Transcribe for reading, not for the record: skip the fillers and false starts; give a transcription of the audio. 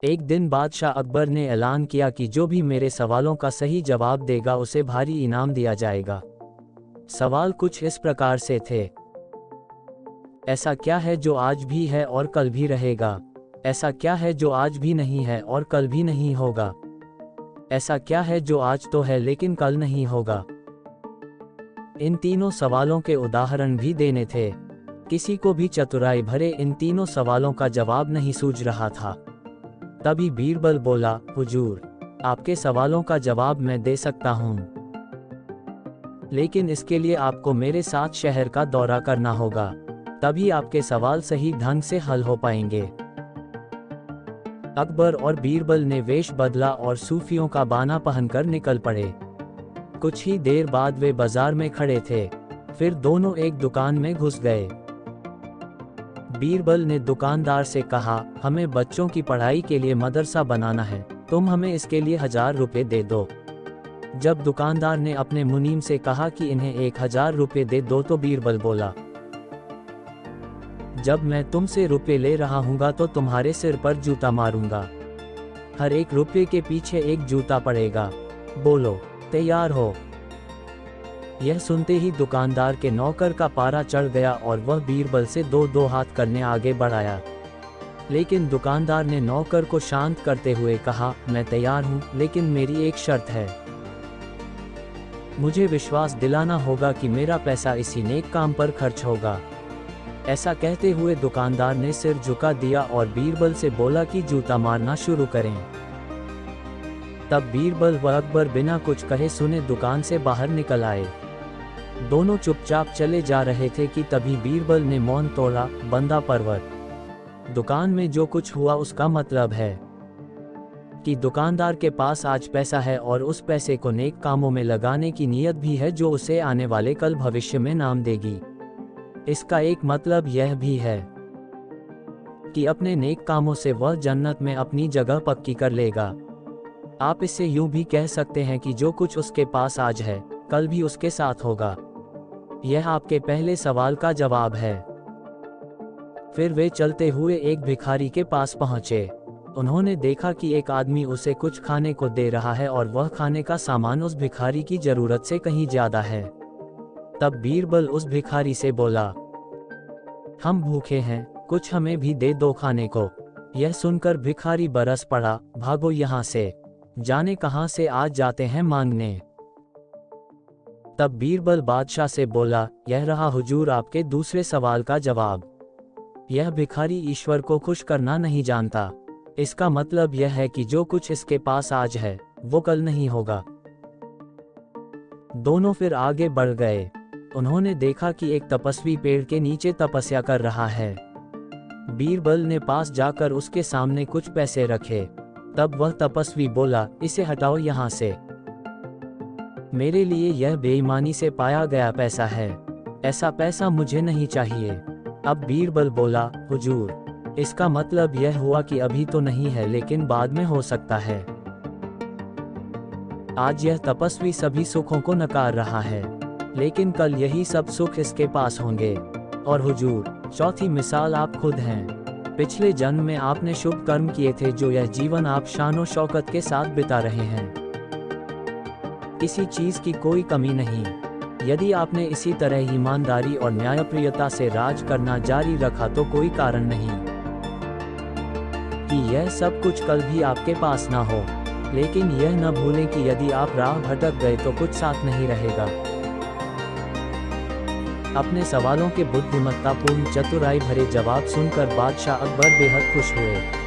एक दिन बादशाह अकबर ने ऐलान किया कि जो भी मेरे सवालों का सही जवाब देगा उसे भारी इनाम दिया जाएगा। सवाल कुछ इस प्रकार से थे। ऐसा क्या है जो आज भी है और कल भी रहेगा? ऐसा क्या है जो आज भी नहीं है और कल भी नहीं होगा? ऐसा क्या है जो आज तो है लेकिन कल नहीं होगा? इन तीनों सवालों के उदाहरण भी देने थे। किसी को भी चतुराई भरे इन तीनों सवालों का जवाब नहीं सूझ रहा था। तभी बीरबल बोला, हुजूर, आपके सवालों का जवाब मैं दे सकता हूँ, लेकिन इसके लिए आपको मेरे साथ शहर का दौरा करना होगा, तभी आपके सवाल सही ढंग से हल हो पाएंगे। अकबर और बीरबल ने वेश बदला और सूफियों का बाना पहनकर निकल पड़े। कुछ ही देर बाद वे बाजार में खड़े थे। फिर दोनों एक दुकान में घुस गए। बीरबल ने दुकानदार से कहा, हमें बच्चों की पढ़ाई के लिए मदरसा बनाना है, तुम हमें इसके लिए 1000 रुपये दे दो। जब दुकानदार ने अपने मुनीम से कहा कि इन्हें 1000 रुपये दे दो तो बीरबल बोला, जब मैं तुमसे रुपये ले रहा हूँगा तो तुम्हारे सिर पर जूता मारूंगा। हर एक रुपये के पीछे एक जूता पड़ेगा। बोलो, तैयार हो? यह सुनते ही दुकानदार के नौकर का पारा चढ़ गया और वह बीरबल से दो हाथ करने आगे बढ़ाया। लेकिन दुकानदार ने नौकर को शांत करते हुए कहा, मैं तैयार हूँ, लेकिन मेरी एक शर्त है। मुझे विश्वास दिलाना होगा कि मेरा पैसा इसी नेक काम पर खर्च होगा। ऐसा कहते हुए दुकानदार ने सिर झुका दिया और बीरबल से बोला कि जूता मारना शुरू करें। तब बीरबल व अकबर बिना कुछ कहे सुने दुकान से बाहर निकल आए। दोनों चुपचाप चले जा रहे थे कि तभी बीरबल ने मौन तोड़ा, बंदा परवर, दुकान में जो कुछ हुआ उसका मतलब है कि दुकानदार के पास आज पैसा है और उस पैसे को नेक कामों में लगाने की नीयत भी है जो उसे आने वाले कल भविष्य में नाम देगी। इसका एक मतलब यह भी है कि अपने नेक कामों से वह जन्नत में अपनी जगह पक्की कर लेगा। आप इसे यूं भी कह सकते हैं कि जो कुछ उसके पास आज है, कल भी उसके साथ होगा। यह आपके पहले सवाल का जवाब है। फिर वे चलते हुए एक भिखारी के पास पहुंचे। उन्होंने देखा कि एक आदमी उसे कुछ खाने को दे रहा है और वह खाने का सामान उस भिखारी की जरूरत से कहीं ज्यादा है। तब बीरबल उस भिखारी से बोला, हम भूखे हैं, कुछ हमें भी दे दो खाने को। यह सुनकर भिखारी बरस पड़ा, भागो यहाँ से, जाने कहां से आज जाते हैं मांगने। तब बीरबल बादशाह से बोला, यह रहा हुजूर आपके दूसरे सवाल का जवाब। यह भिखारी ईश्वर को खुश करना नहीं जानता। इसका मतलब यह है कि जो कुछ इसके पास आज है वो कल नहीं होगा। दोनों फिर आगे बढ़ गए। उन्होंने देखा कि एक तपस्वी पेड़ के नीचे तपस्या कर रहा है। बीरबल ने पास जाकर उसके सामने कुछ पैसे रखे। तब वह तपस्वी बोला, इसे हटाओ यहाँ से, मेरे लिए यह बेईमानी से पाया गया पैसा है, ऐसा पैसा मुझे नहीं चाहिए। अब बीरबल बोला, हुजूर, इसका मतलब यह हुआ कि अभी तो नहीं है लेकिन बाद में हो सकता है। आज यह तपस्वी सभी सुखों को नकार रहा है, लेकिन कल यही सब सुख इसके पास होंगे। और हुजूर, चौथी मिसाल आप खुद हैं। पिछले जन्म में आपने शुभ कर्म किए थे जो यह जीवन आप शानो शौकत के साथ बिता रहे हैं। किसी चीज की कोई कमी नहीं। यदि आपने इसी तरह ईमानदारी और न्यायप्रियता से राज करना जारी रखा तो कोई कारण नहीं कि यह सब कुछ कल भी आपके पास ना हो। लेकिन यह न भूलें कि यदि आप राह भटक गए तो कुछ साथ नहीं रहेगा। अपने सवालों के बुद्धिमत्तापूर्ण चतुराई भरे जवाब सुनकर बादशाह अकबर बेहद खुश हुए।